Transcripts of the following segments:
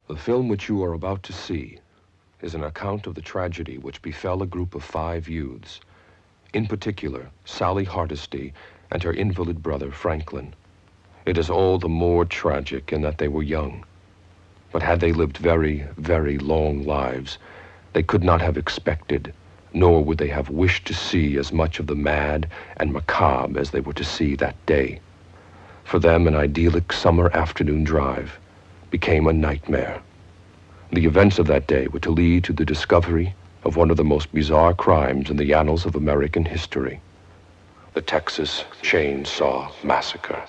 The film which you are about to see is an account of the tragedy which befell a group of 5 youths, in particular, Sally Hardesty and her invalid brother, Franklin. It is all the more tragic in that they were young. But had they lived very, very long lives, they could not have expected, nor would they have wished to see as much of the mad and macabre as they were to see that day. For them, an idyllic summer afternoon drive became a nightmare. The events of that day were to lead to the discovery of one of the most bizarre crimes in the annals of American history, the Texas Chainsaw Massacre.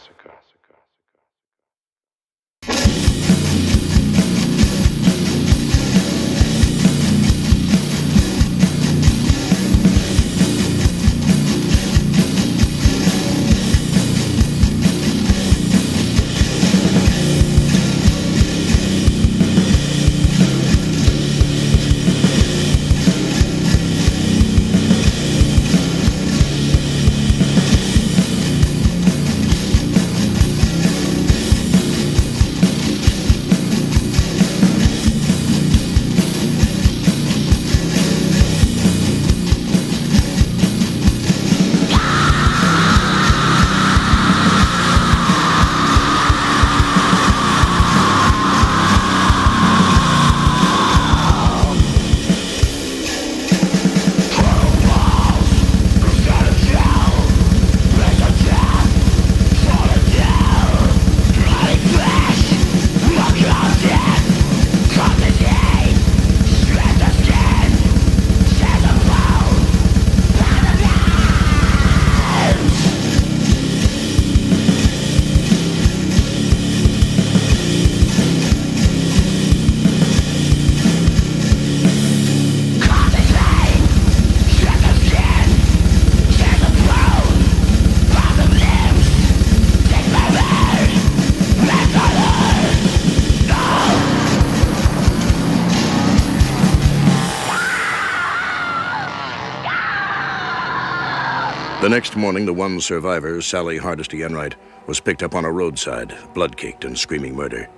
The next morning, the one survivor, Sally Hardesty Enright, was picked up on a roadside, blood-caked and screaming murder.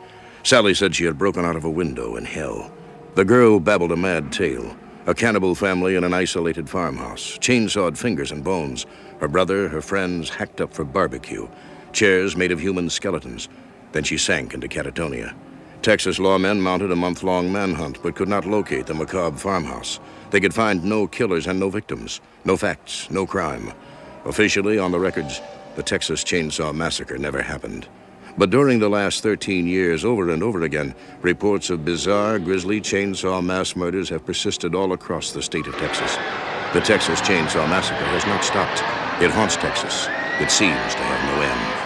Sally said she had broken out of a window in hell. The girl babbled a mad tale. A cannibal family in an isolated farmhouse, chainsawed fingers and bones, her brother, her friends hacked up for barbecue, chairs made of human skeletons. Then she sank into catatonia. Texas lawmen mounted a month-long manhunt but could not locate the macabre farmhouse. They could find no killers and no victims, no facts, no crime. Officially, on the records, the Texas Chainsaw Massacre never happened. But during the last 13 years, over and over again, reports of bizarre, grisly chainsaw mass murders have persisted all across the state of Texas. The Texas Chainsaw Massacre has not stopped. It haunts Texas. It seems to have no end.